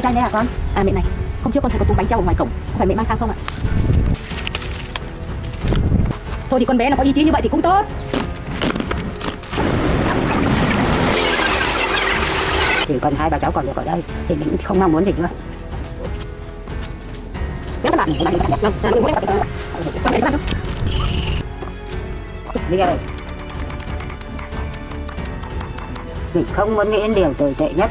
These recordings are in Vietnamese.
Chai này à con? À mẹ này, hôm trước con thấy có túi bánh treo ở ngoài cổng, có phải mẹ mang sang không ạ? Thôi thì con bé nó có ý chí như vậy thì cũng tốt. Chỉ còn hai bà cháu còn được ở đây thì mình không mong muốn gì nữa. Các bạn, Bây giờ mình không muốn nghĩ đến điều tồi tệ nhất.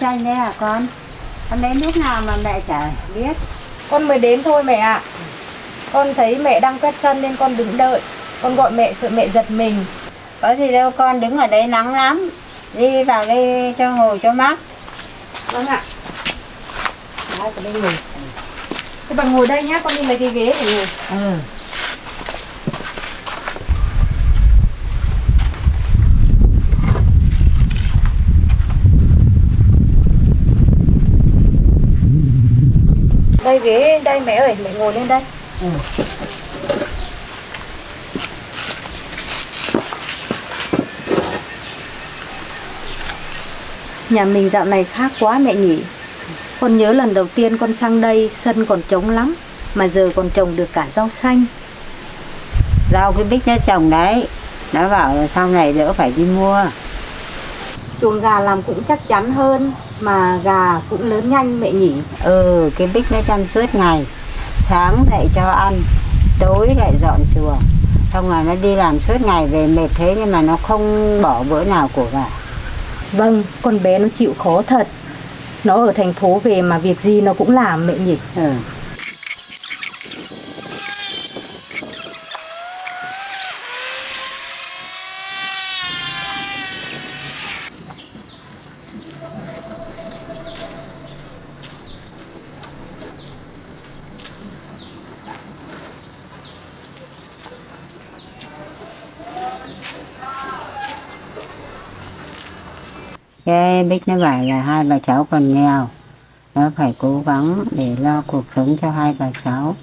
Chanh đấy à con? Con đến lúc nào mà mẹ chả biết. Con mới đến thôi mẹ ạ. Con thấy mẹ đang quét sân nên con đứng đợi. Con gọi mẹ sợ mẹ giật mình. Có gì đâu con, đứng ở đây nắng lắm. Đi vào đây cho ngồi cho mát. Vâng ạ. Đấy, con đây ngồi. Thế bà ngồi đây nhá, con đi lấy cái ghế để ngồi. Đây ghế đây mẹ ơi, mẹ ngồi lên đây. Nhà mình dạo này khác quá mẹ nhỉ. Con nhớ lần đầu tiên con sang đây sân còn trống lắm, mà giờ còn trồng được cả rau xanh. Rau cái Bích nó trồng đấy. Nó bảo là sau này đỡ phải đi mua. Chuồng gà làm cũng chắc chắn hơn, mà gà cũng lớn nhanh mẹ nhỉ. Cái Bích nó chăm suốt ngày. Sáng dậy cho ăn, tối lại dọn chuồng. Xong rồi nó đi làm suốt ngày về mệt thế nhưng mà nó không bỏ bữa nào của gà. Vâng, con bé nó chịu khó thật. Nó ở thành phố về mà việc gì nó cũng làm mẹ nhỉ. Cái Bích nó bảo là hai bà cháu còn nghèo. Nó phải cố gắng để lo cuộc sống cho hai bà cháu.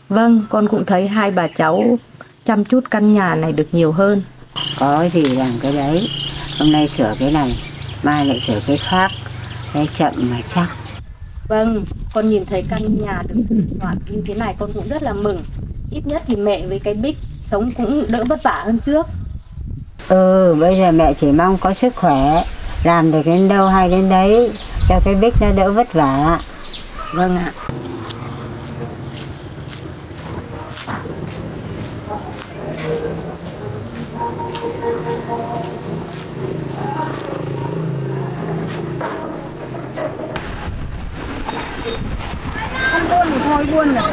Vâng, con cũng thấy hai bà cháu chăm chút căn nhà này được nhiều hơn. Có gì làm cái đấy. Hôm nay sửa cái này, mai lại sửa cái khác. Cái chậm mà chắc. Vâng, con nhìn thấy căn nhà được sửa soạn như thế này con cũng rất là mừng. Ít nhất thì mẹ với cái Bích sống cũng đỡ vất vả hơn trước. Bây giờ mẹ chỉ mong có sức khỏe, làm được đến đâu hay đến đấy, cho cái Bích nó đỡ vất vả. Vâng ạ. Không buôn thì thôi buôn rồi.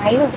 Thấy rồi.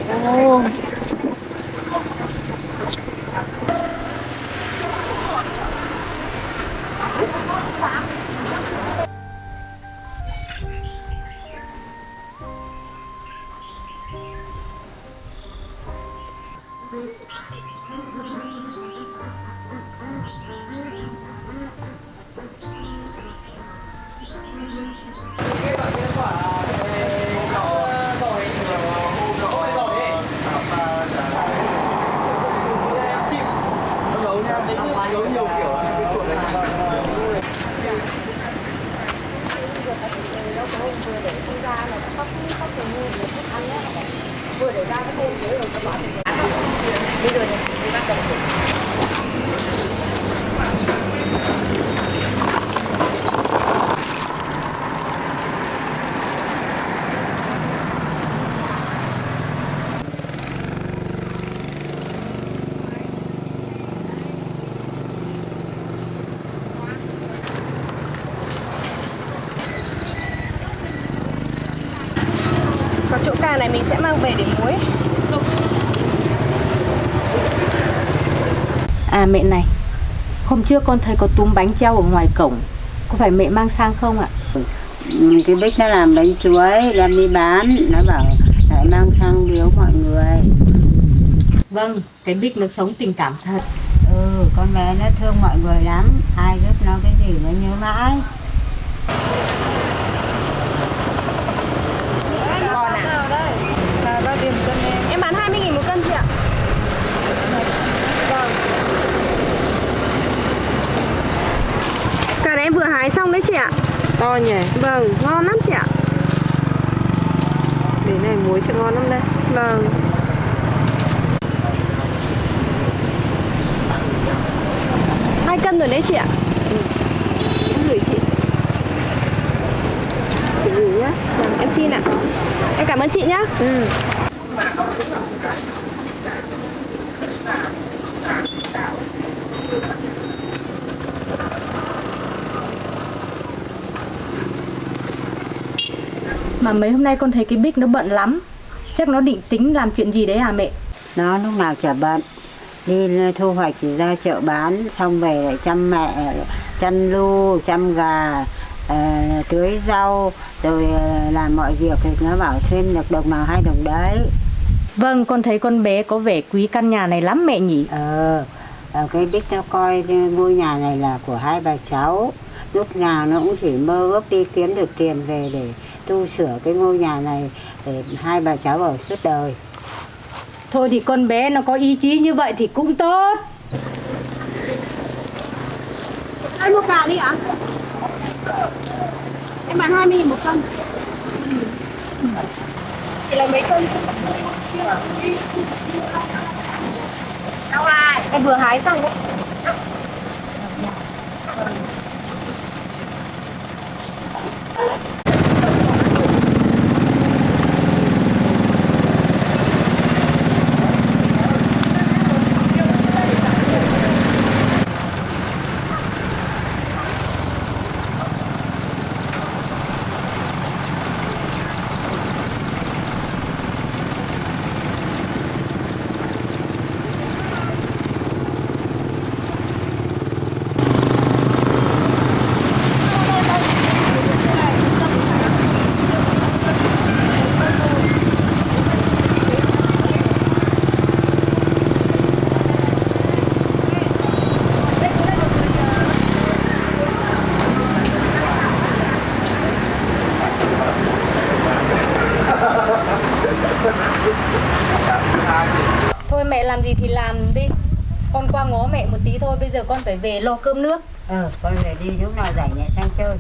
Còn chỗ cà này mình sẽ mang về để muối. À mẹ này, hôm trước con thấy có túm bánh treo ở ngoài cổng. Có phải mẹ mang sang không ạ? Cái Bích nó làm bánh chuối đem đi bán. Nó bảo lại mang sang biếu mọi người. Vâng, cái Bích nó sống tình cảm thật. Con bé nó thương mọi người lắm. Ai giúp nó cái gì nó nhớ mãi. Còn ạ? Bao tiền cân em bán 20.000 một cân chị ạ. Vâng. Cà này em vừa hái xong đấy chị ạ. To nhỉ? Vâng, ngon lắm chị ạ. Để này muối sẽ ngon lắm đây. Vâng. Hai cân rồi đấy chị ạ. Em gửi chị. Chị gửi nhá. Vâng, em xin ạ. Em cảm ơn chị nhá. Mà mấy hôm nay con thấy cái Bích nó bận lắm. Chắc nó định tính làm chuyện gì đấy à mẹ? Nó lúc nào chả bận. Đi thu hoạch thì ra chợ bán, xong về lại chăm mẹ, chăn lu, chăm gà, tưới rau, rồi làm mọi việc thì nó bảo thêm được đồng nào 2 đồng đấy. Vâng, con thấy con bé có vẻ quý căn nhà này lắm mẹ nhỉ? Cái Bích nó coi ngôi nhà này là của 2 bà cháu. Lúc nào nó cũng chỉ mơ ước đi kiếm được tiền về để tu sửa cái ngôi nhà này để 2 bà cháu ở suốt đời. Thôi thì con bé nó có ý chí như vậy thì cũng tốt. Anh mua gà đi ạ. Em bán 20.000 một cân. Chỉ là mấy cân? Đâu ai? Em vừa hái xong đấy. Thôi mẹ làm gì thì làm đi. Con qua ngó mẹ một tí thôi, bây giờ con phải về lo cơm nước. Con về đi, lúc nào rảnh lại sang chơi.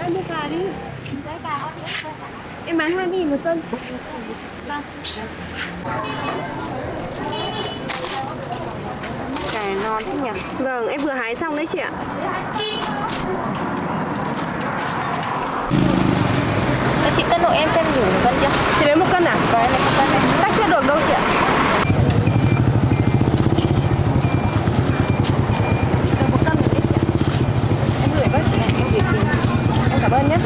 Em mua gà đi. Em bán 20.000 một cân. Vâng. Cải non thế nhỉ? Vâng, em vừa hái xong đấy chị ạ. Chị cân hộ em xem đủ một cân chưa? Chị lấy 1 cân à? Có em lấy một cân này. Tách chưa được đâu chị ạ. Được 1 cân rồi đấy chị ạ. Em gửi với. Em cảm ơn nhé.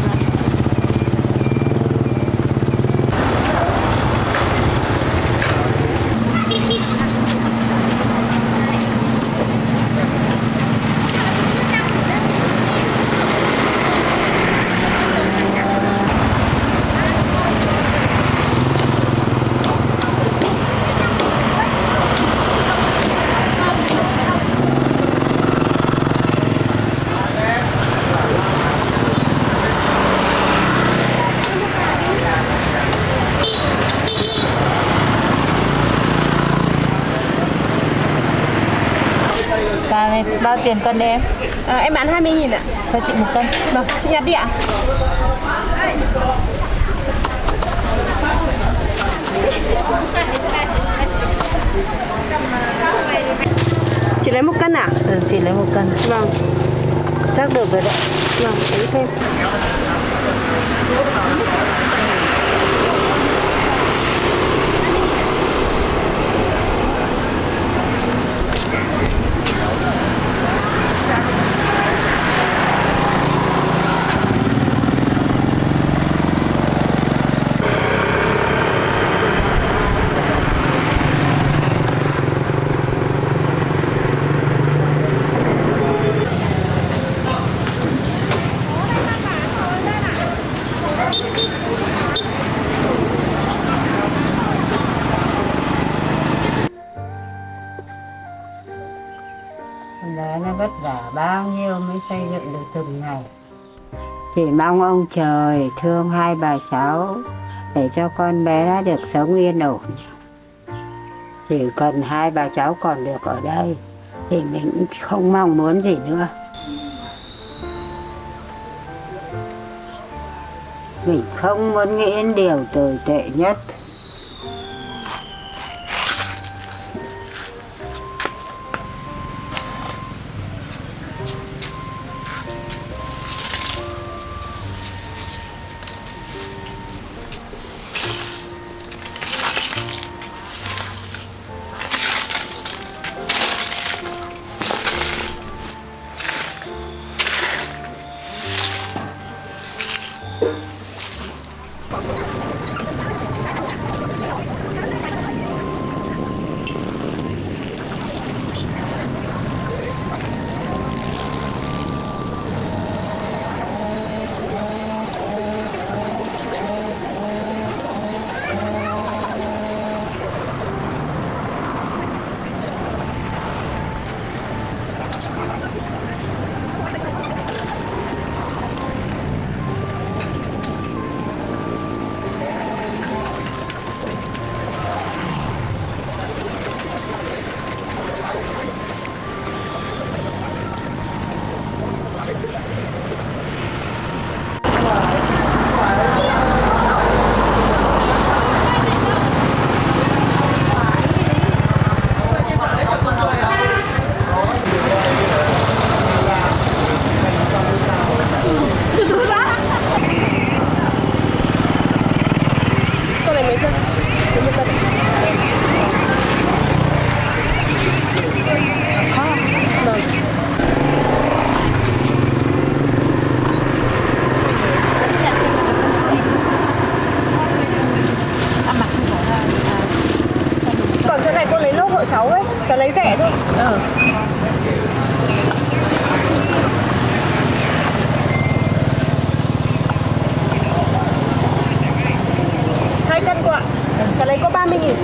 Cà này bao tiền cân em? Em bán 20.000 ạ. Cho chị 1 cân. Vâng, chị nhặt đi ạ. Chị lấy 1 cân à? Chị lấy 1 cân. Vâng. Chắc được rồi đấy. Vâng, để xem. Con bé nó vất vả bao nhiêu mới xây dựng được từng này. Chỉ mong ông trời thương hai bà cháu để cho con bé nó được sống yên ổn. Chỉ cần hai bà cháu còn được ở đây thì mình không mong muốn gì nữa. Mình không muốn nghĩ đến điều tồi tệ nhất. Còn chỗ này cô lấy lốp hộ cháu ấy, cháu lấy rẻ thôi. Hai cân cô ạ. Cháu lấy có 30.000.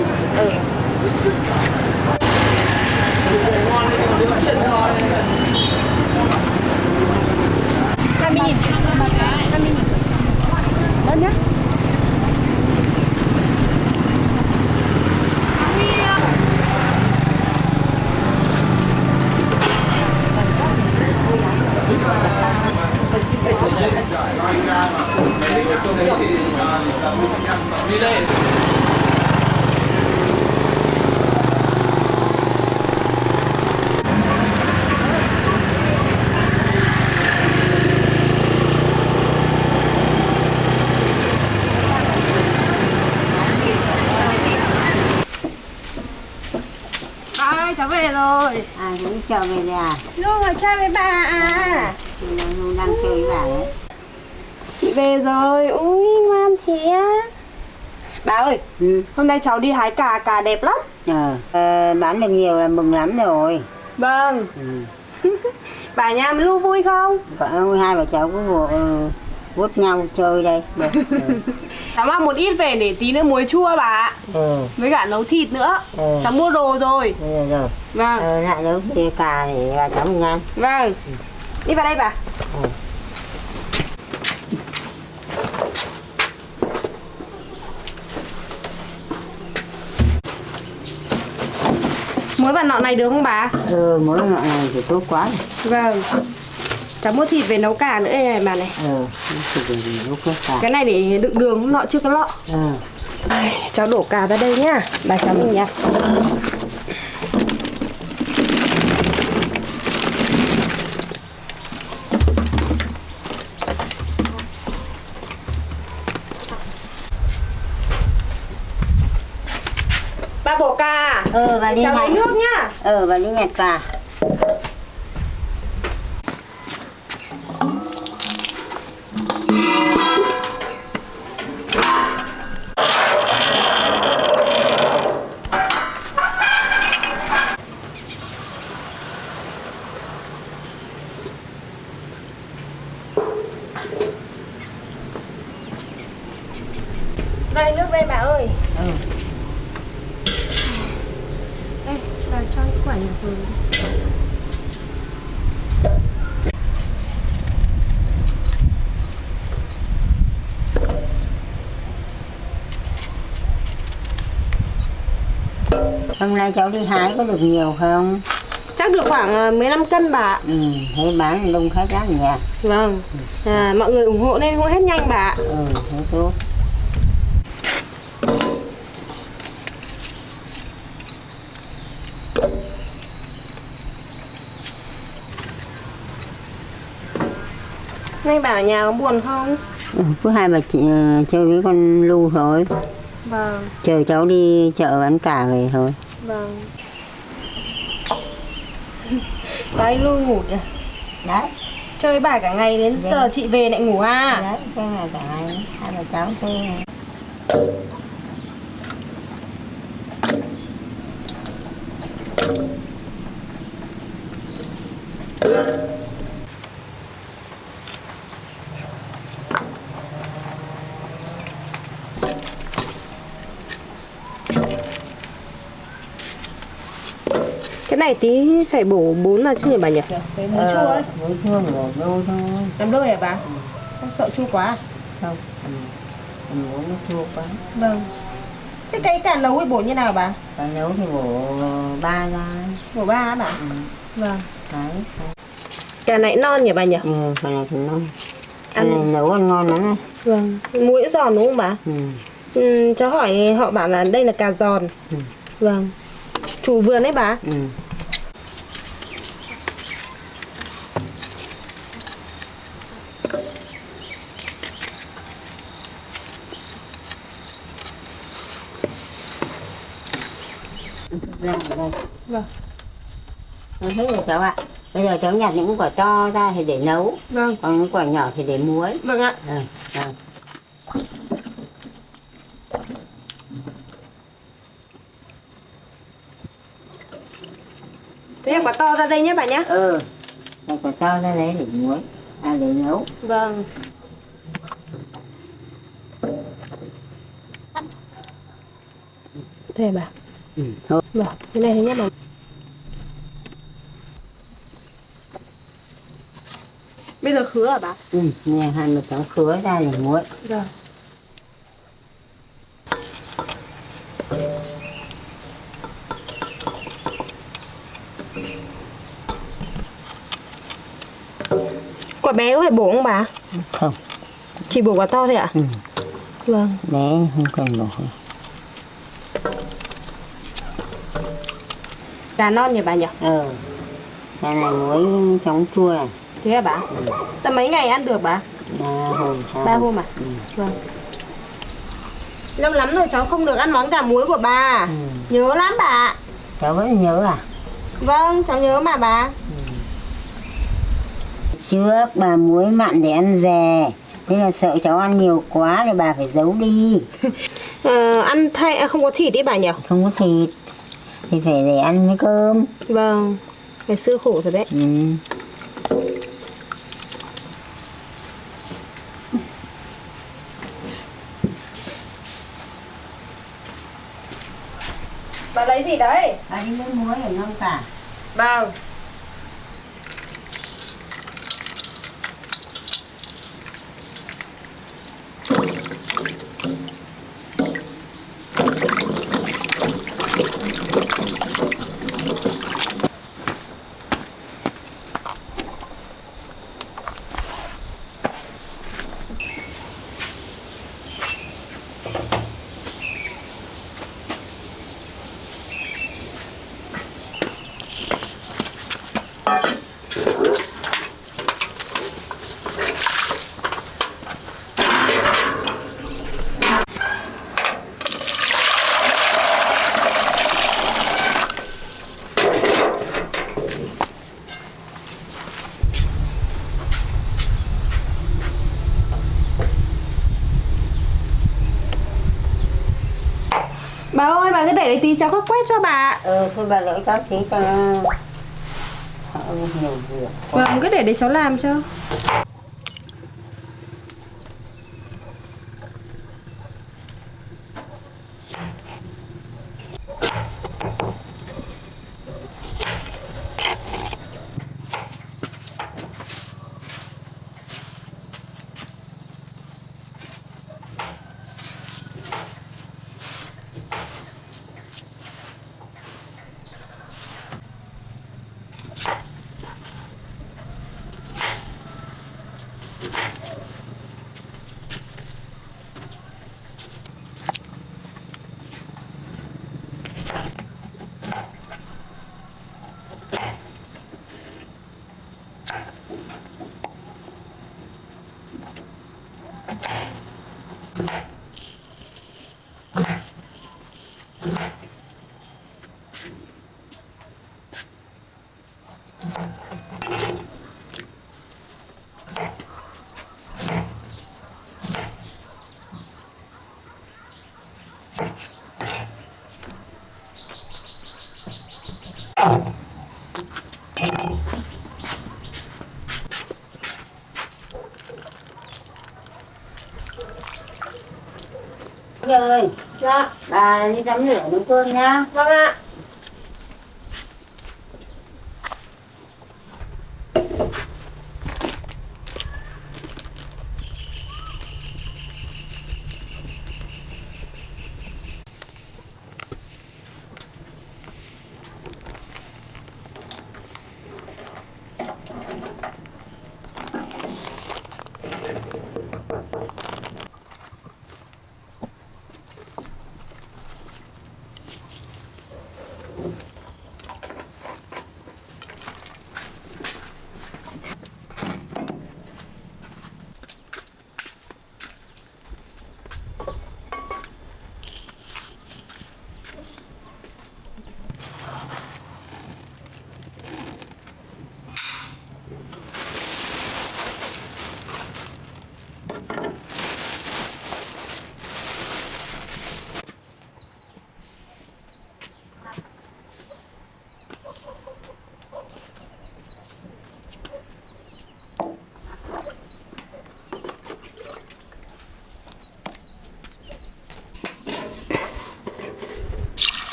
20.000. 20.000. Đơn nhá. Đi lên. Bà ơi, cháu về rồi. À, cũng trở về nhà. Lu ngồi chơi với bà à? Thì nó đang chơi với bà đấy. Chị về rồi, ui ngoan thế. Bà ơi, hôm nay cháu đi hái cà đẹp lắm. Bán được nhiều là mừng lắm rồi. Vâng. Bà nhà Lu vui không? Hai bà cháu cứ vuốt nhau chơi đây. Cháu mang một ít về để tí nữa muối chua bà ạ. Với cả nấu thịt nữa. Cháu mua đồ rồi. Rồi. Vâng. Lại nấu cà để bà cháu mình ăn. Vâng. Đi vào đây bà. Muối vào nọ này được không bà? Muối nọ này thì tốt quá. Vâng. Cháu mua thịt về nấu cà nữa đây này bà này. Thịt về nấu cà. Cái này để đựng đường nọ chưa có lọ. Cháu đổ cà ra đây nhá. Bà cháu mình nhặt. Bà bổ cà. Bà đi cháu lấy nhặt. nước nhá. Bà đi nhặt cà. Đây nước đây bà ơi. Đây, bà cho những quả nhỏ rồi. nay cháu đi hái có được nhiều không? Chắc được khoảng 15 cân bà ạ. Thế bán đông khách lắm nhỉ. Vâng. Mọi người ủng hộ nên cũng hết nhanh bà ạ. Thế tốt. Nay bảo nhà có buồn không? Cứ hai bà chị chơi với con Lu thôi. Vâng. Chờ cháu đi chợ bán cả về thôi. Vâng. Đấy Lu ngủ nhỉ? Đấy. Chơi bà cả ngày đến giờ chị về lại ngủ à? Đấy, chơi ngày cả ngày. Hai bà cháu chơi. Cái này tí phải bổ 4 là chứ nhỉ bà nhỉ? Cái muối chua ấy. Muối chua một đô thôi. Làm đôi hả bà? Không sợ chua quá à? Không, muối nó chua quá. Vâng. Thế cái cà nấu thì bổ như nào bà? Bà nấu thì bổ 3 ra. Bổ 3 á bà? Vâng. Đấy. Cà này non nhỉ bà nhỉ? Cái này thì ngon. Cái này nấu ăn ngon lắm này. Vâng. Muối giòn đúng không bà? Cháu hỏi họ bảo là đây là cà giòn. Vâng. Chủ vườn đấy bà? Ra ở đây. Vâng. Thế rồi cháu ạ. Bây giờ cháu nhặt những quả to ra thì để nấu. Vâng. Còn những quả nhỏ thì để muối. Vâng ạ. Thế quả to ra đây nhé bà nhé. Nhặt quả to ra đấy để muối. Để nấu. Vâng. Thế bà. Thôi. Vâng, cái này nhé bà. Bây giờ khứa hả bà? Nè, hai một cháu khứa ra để muối. Vâng. Quả bé có phải bổ không bà? Không. Chỉ bổ quả to thôi ạ? Vâng. Bé không cần bổ. Cà non nhỉ bà nhỉ? Cái này muối chóng chua này. Thế hả bà? Tầm mấy ngày ăn được bà? 3 hôm. 3 hôm à? Vâng. Lâu lắm rồi cháu không được ăn món cà muối của bà. Nhớ lắm bà. Cháu vẫn nhớ à? Vâng, cháu nhớ mà bà. Trước bà muối mặn để ăn dè. Thế là sợ cháu ăn nhiều quá thì bà phải giấu đi. Ăn không có thịt đi bà nhỉ? Không có thịt thì phải để ăn với cơm. Vâng. Ngày xưa khổ rồi đấy. Bà lấy gì đấy? Bà đi lấy muối ở nông cả. Vâng. Bà ơi, bà cứ để đấy tí cháu có quét cho bà. Thôi bà lấy các tí cho nhiều việc. Vâng, cứ để đấy cháu làm cho. ơi, Dạ, bà đi tắm rửa nấu cơm nhá. vâng ạ.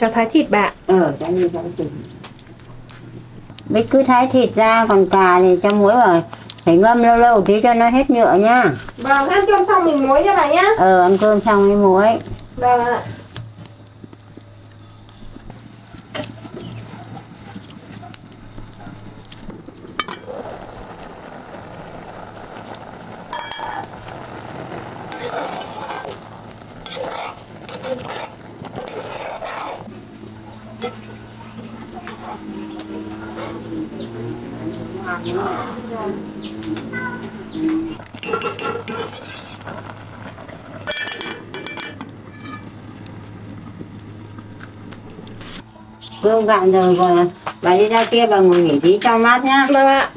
Cho thái thịt bà. Cho đi thái thịt. Bích cứ thái thịt ra, còn cà thì cho muối vào. Phải ngâm lâu lâu tí cho nó hết nhựa nha. Vâng, ăn cơm xong mình muối cho bà nhá. Ăn cơm xong mới muối. Vâng ạ. Cơm cạn rồi, bà đi ra kia bà ngồi nghỉ tí cho mát nhá. Vâng ạ.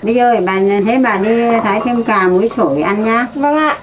Bây giờ bà đi thái thêm cà muối sổi ăn nhá. Vâng ạ.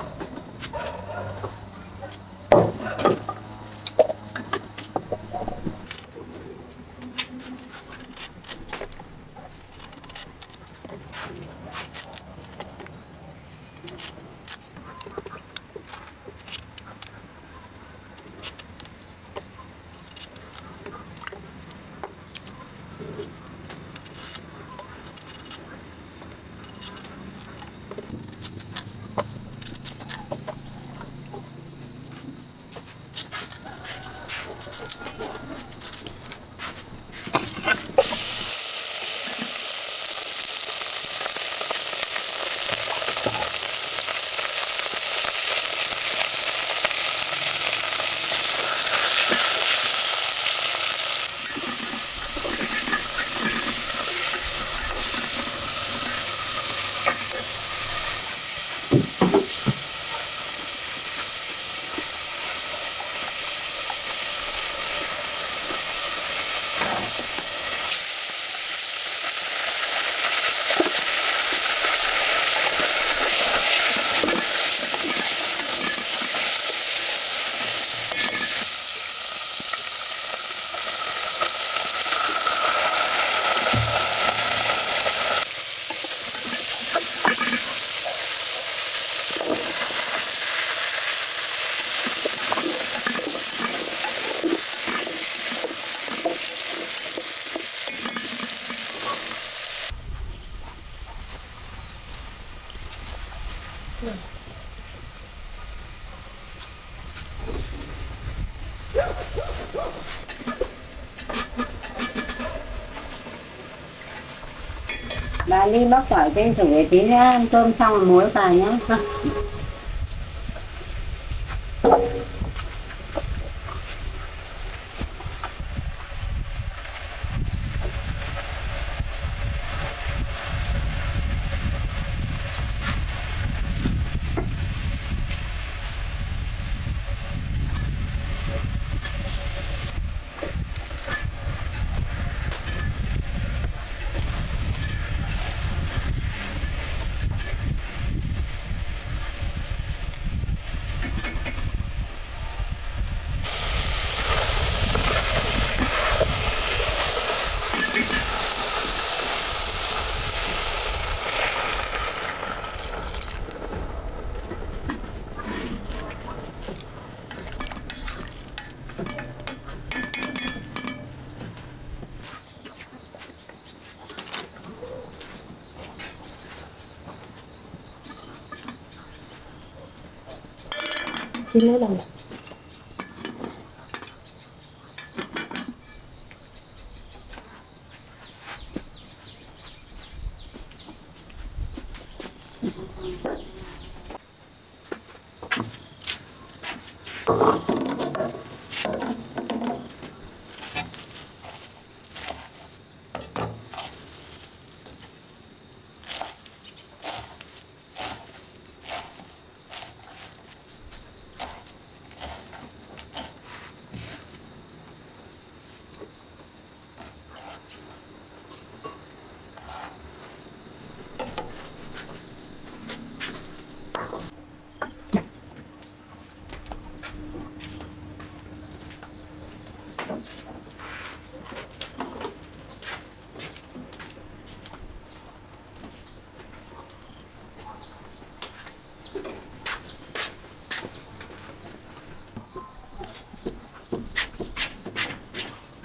Bà đi bóc tỏi trên thử để tí nữa ăn cơm xong rồi muối vào nhé. Chín nữa rồi.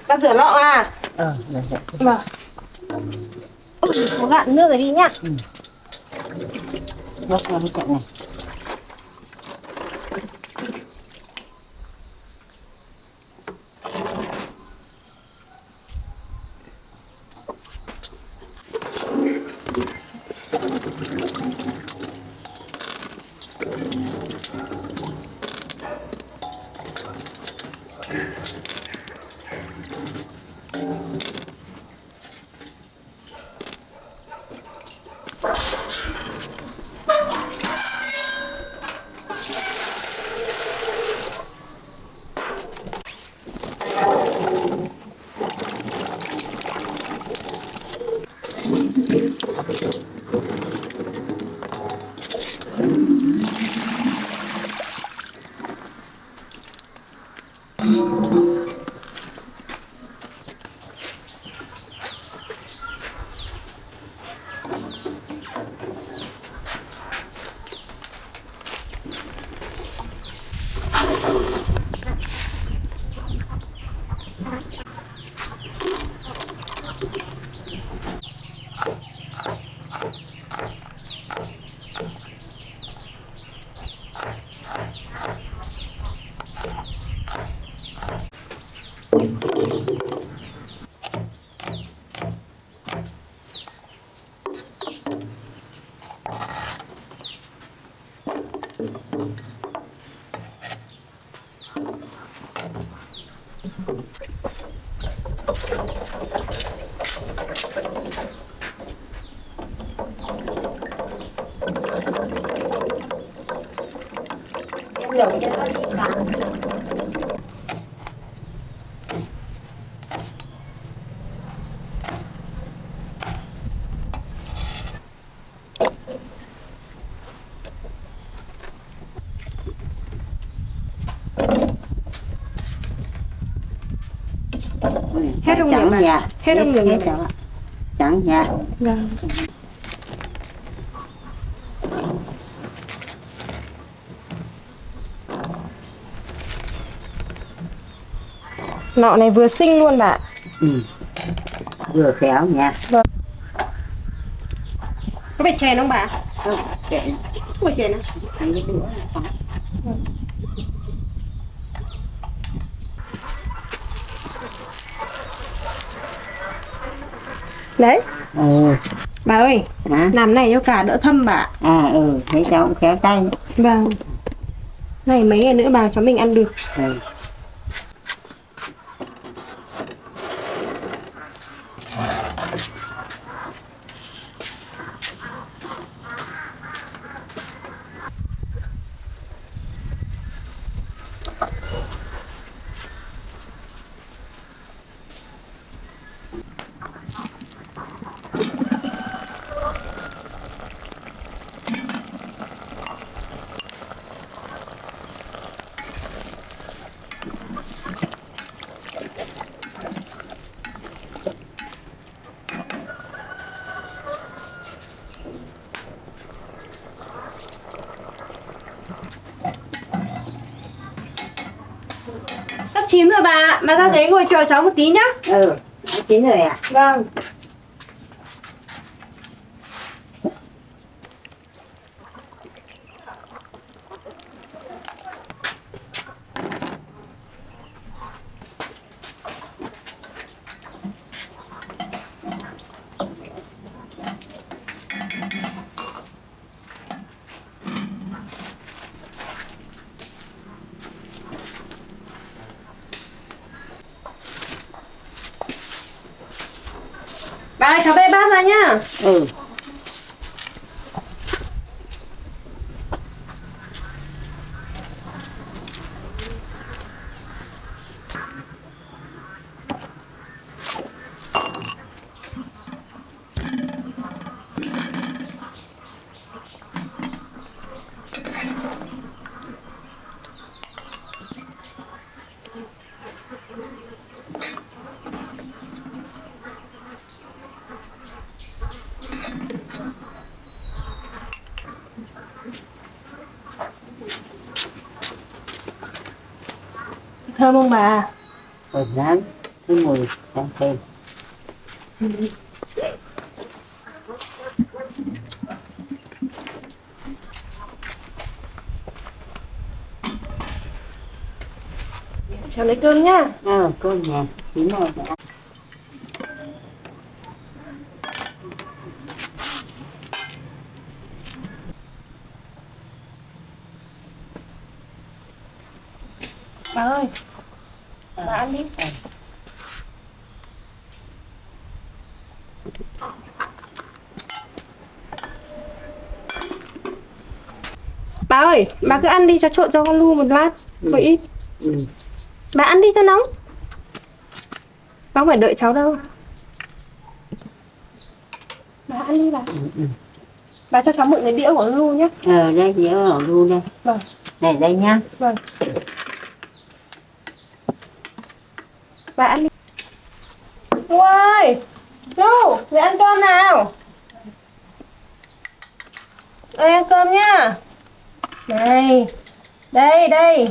Bác rửa lọ à? Được. Vâng. Có gạn nước rồi đi nhá. Bóc vào cái chậu này. Dầu cho nó đi vào. Hết không Trắng nhỉ bà? nha. Hết không nhỉ? Hết rồi ạ. Trắng nha. Vâng. Nọ này vừa xinh luôn bà. Vừa khéo nha. Vâng. Có phải chèn không bà? Không, kệ. Ui trời nào. Ăn cái đũa là có. Đấy. Ừ. Bà ơi, Hả? làm này cho cả đỡ thâm bà. À ừ, thế cháu cũng khéo tay. Vâng. Này mấy ngày nữa bà cho mình ăn được. Ừ. Sắp chín rồi bà ra đấy ngồi chờ cháu một tí nhá. Ừ, đã chín rồi ạ. Vâng. Bà ơi, cháu bê bát ra nhá. Ừ. Thơm không bà? Thơm lắm. Cái mùi sang xem. Cháu lấy cơm nhá. Cơm nhà. Chín rồi đã. Bà ơi, bà ăn đi. Bà ơi, bà cứ ăn đi, cháu trộn cho con Lu một lát, một ít. Ừ. Bà ăn đi cho nóng. Bà không phải đợi cháu đâu. Bà ăn đi bà. Ừ. Bà cho cháu mượn cái đĩa của con Lu nhé. Đây nhớ ở luôn đây. Vâng. Này đây nhá. Vâng. Bà ăn đi. Lu ơi, Lu, về ăn cơm nào. Đây ăn cơm nhá. Này, đây.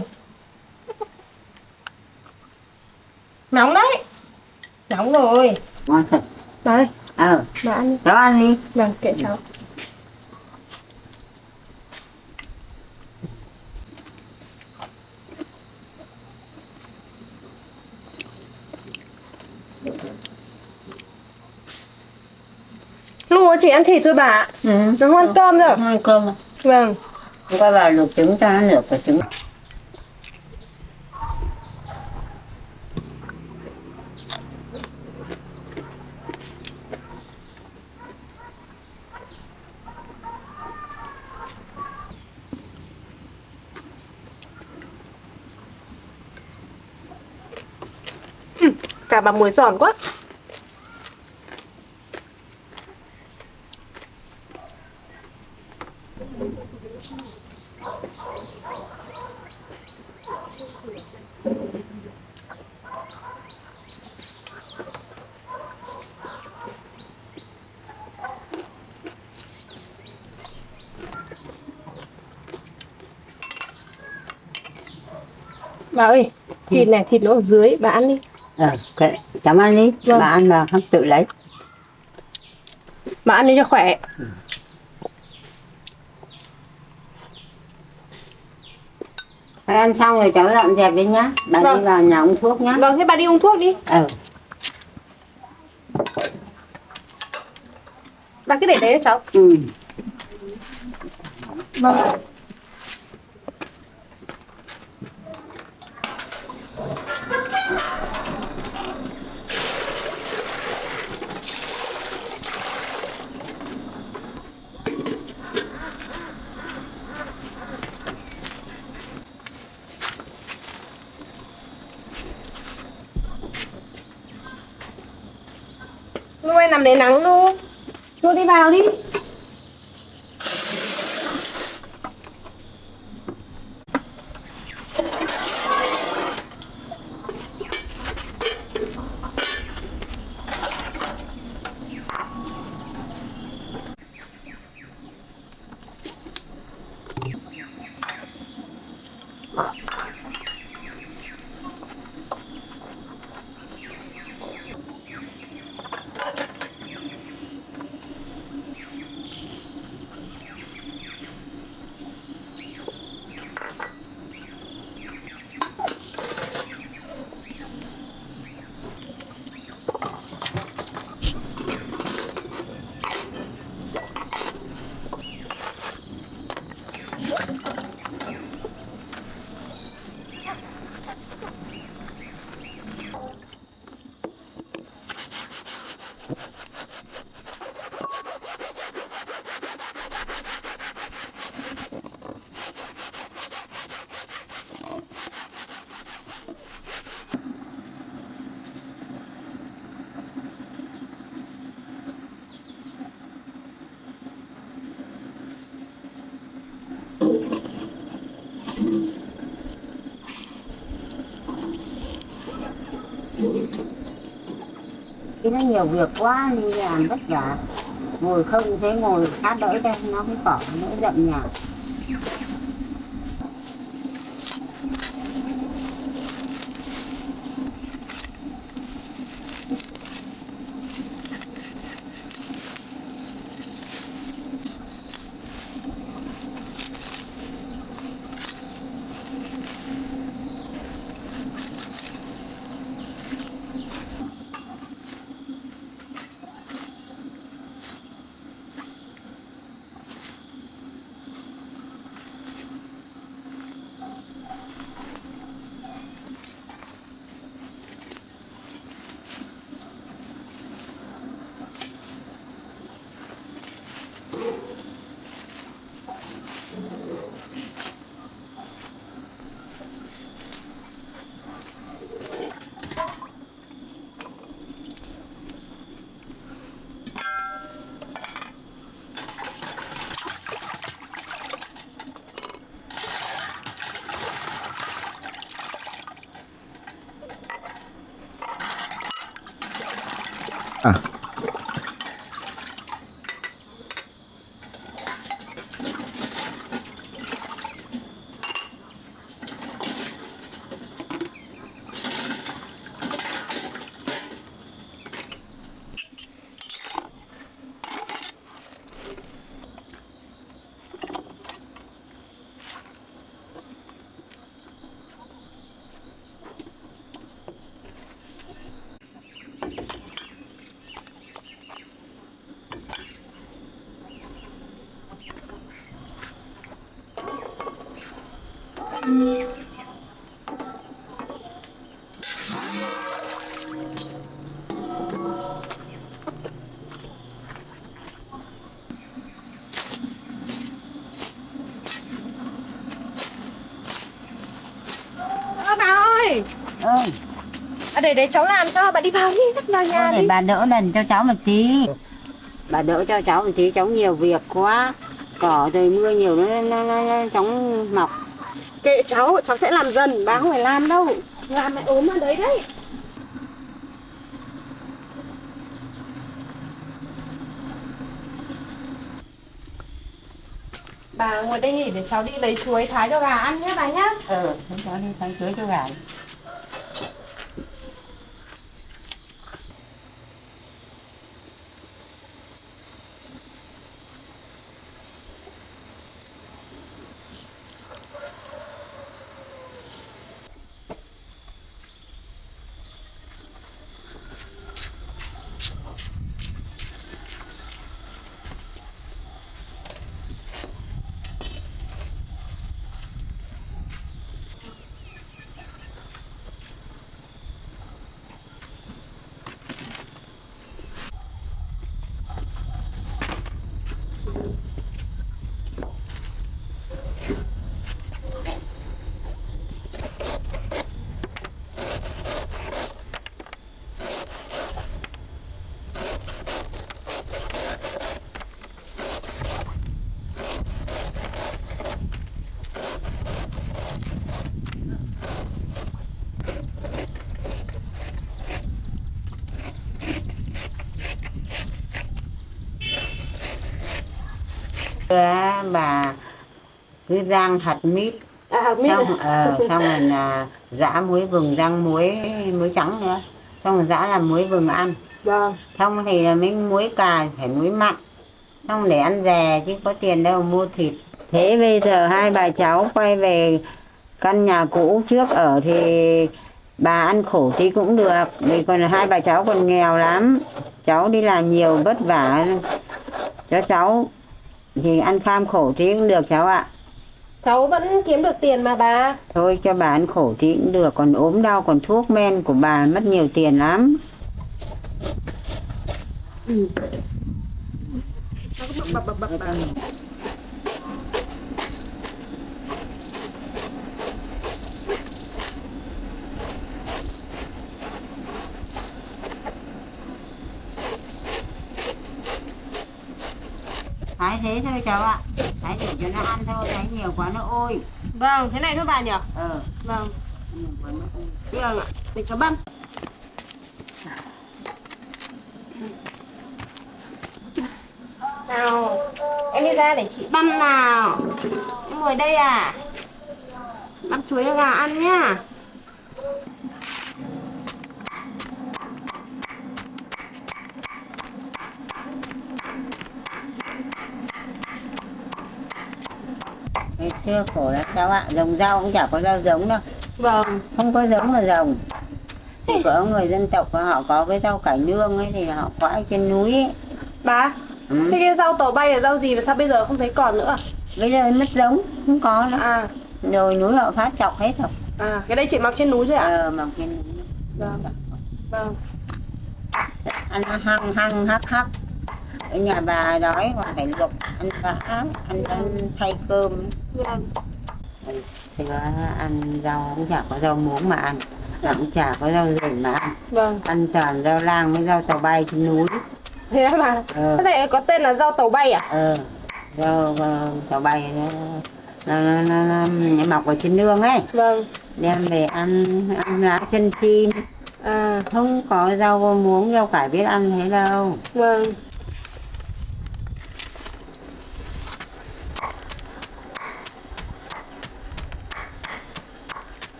Nóng đấy. Nóng rồi. Ngon thật. Bà ơi, bà ăn đi. Cháu ăn đi. Vâng, kệ cháu. Lu chỉ ăn thịt thôi bà ạ. Ừ. Nó không ăn cơm đâu. Không ăn cơm à? Vâng. Hôm qua bà luộc trứng cho ăn được quả trứng. Cả bà muối giòn quá. Bà ơi, thịt này, thịt nó ở dưới, bà ăn đi. Kệ, cháu ăn đi. Vâng. Bà ăn mà không tự lấy. Bà ăn đi cho khỏe. Ăn xong rồi cháu dọn dẹp đi nhá. Bà Vâng. đi vào nhà uống thuốc nhá. Vâng, thế bà đi uống thuốc đi. Bà cứ để đấy cho cháu. Ừ. Vâng. Nuôi nằm đấy nắng luôn. Nuôi đi vào đi. Nó nhiều việc quá đi làm vất vả. Ngồi không thế ngồi khát đỡ cho nó cũng khỏi nó dậm nhạt. À. Bà ơi. Ơi. Để cháu làm cho, bà đi vào đi, vào nhà Để đi. bà đỡ lần cho cháu một tí. Bà đỡ cho cháu một tí, cháu nhiều việc quá. Cỏ trời mưa nhiều nó chóng mọc. Kệ cháu sẽ làm dần, bà không phải làm đâu. Làm mẹ ốm ở đấy đấy. Bà ngồi đây nghỉ để cháu đi lấy chuối thái cho gà ăn nhé bà nhá. Cháu đi thái chuối cho gà. Bà cứ rang hạt mít, hạt mít xong rồi là giã muối vừng, rang muối trắng nữa, xong rồi giã làm muối vừng ăn. Vâng. Xong thì là mấy muối cà phải muối mặn, xong để ăn rè chứ có tiền đâu mua thịt. Thế bây giờ hai bà cháu quay về căn nhà cũ trước ở thì bà ăn khổ tí cũng được, vì còn hai bà cháu còn nghèo lắm, cháu đi làm nhiều vất vả cho cháu thì ăn kham khổ tí cũng được cháu ạ. Cháu vẫn kiếm được tiền mà bà. Thôi cho bà ăn khổ tí cũng được, còn ốm đau còn thuốc men của bà mất nhiều tiền lắm. Thái thế thôi cháu ạ, thái để cho nó ăn thôi, thái nhiều quá nó ôi. Vâng, thế này thôi bà nhỉ? Nhiều Vâng. quá nó ôi. Vâng ạ, để cháu băm. Nào, em đi ra để chị băm nào. Em ngồi đây à? Băm chuối cho gà ăn nhá. Ngày xưa khổ lắm cháu ạ, trồng rau cũng chả có rau giống đâu. Vâng. Không có giống mà trồng. Chỉ có người dân tộc họ có cái rau cải nương ấy thì họ có ở trên núi ấy. Bà, thế cái rau tàu bay là rau gì mà sao bây giờ không thấy còn nữa? Bây giờ mất giống, không có nữa. À, Rồi núi họ phát chọc hết rồi. cái đây chị mọc trên núi thôi ạ? Mọc trên núi. Vâng. Vâng. Ăn hăng hắc hắc. Ở nhà bà đói còn phải luộc, ăn vả, ăn thay cơm. Vâng. Xưa ăn rau cũng chả có rau muống mà ăn, cũng chả có rau rừng mà ăn. Vâng. Ăn toàn rau lang với rau tàu bay trên núi. Thế mà, cái này có tên là rau tàu bay à? Rau tàu bay nó mọc ở trên nương ấy. Vâng. Đem về ăn lá chân chim. Không có rau muống, rau cải biết ăn thế đâu. Vâng.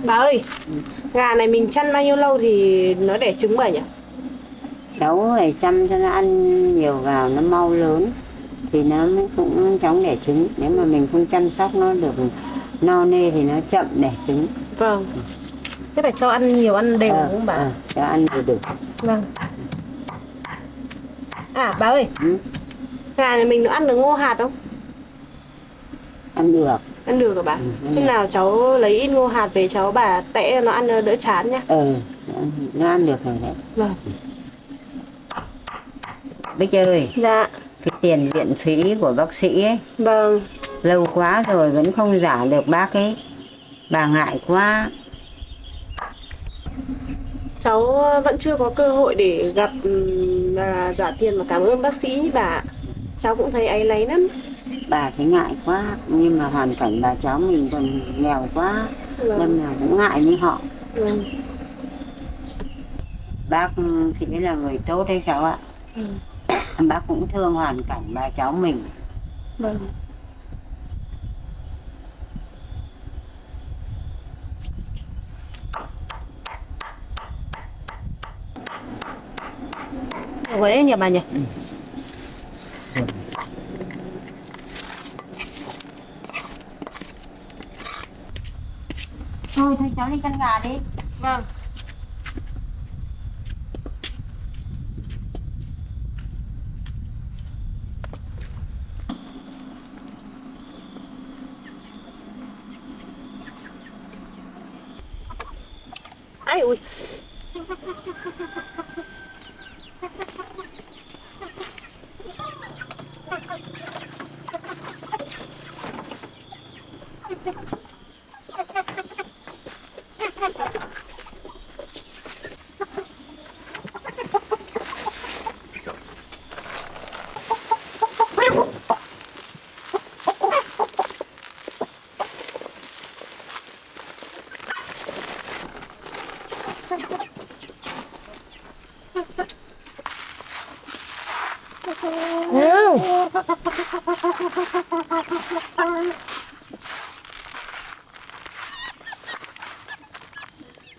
Bà ơi, gà này mình chăn bao nhiêu lâu thì nó đẻ trứng bà nhỉ? Cháu phải chăm cho nó ăn nhiều vào, nó mau lớn thì nó cũng chóng đẻ trứng. Nếu mà mình không chăm sóc nó được no nê thì nó chậm đẻ trứng. Vâng. Thế phải cho ăn nhiều, ăn đều đúng không bà? Cho ăn đều được. Vâng. À bà ơi, gà này mình nó ăn được ngô hạt không? Ăn được. Ăn được rồi bà. Hôm nào cháu lấy ít ngô hạt về cháu bà tẽ nó ăn đỡ chán nhá. Nó ăn được rồi đấy. Vâng. Bích ơi. Dạ. Cái tiền viện phí của bác sĩ ấy. Vâng. Lâu quá rồi vẫn không trả được bác ấy. Bà ngại quá. Cháu vẫn chưa có cơ hội để gặp và trả tiền và cảm ơn bác sĩ bà. Cháu cũng thấy áy náy lắm. Bà thấy ngại quá, nhưng mà hoàn cảnh bà cháu mình còn nghèo quá, nên là cũng ngại với họ. Bác sĩ là người tốt đấy cháu ạ. Bác cũng thương hoàn cảnh bà cháu mình. Vâng. Ở đây nhỉ bà nhỉ? Thôi cháu đi chăn gà đi. Vâng. Ai ui. Nào.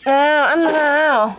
Nào, ăn nào.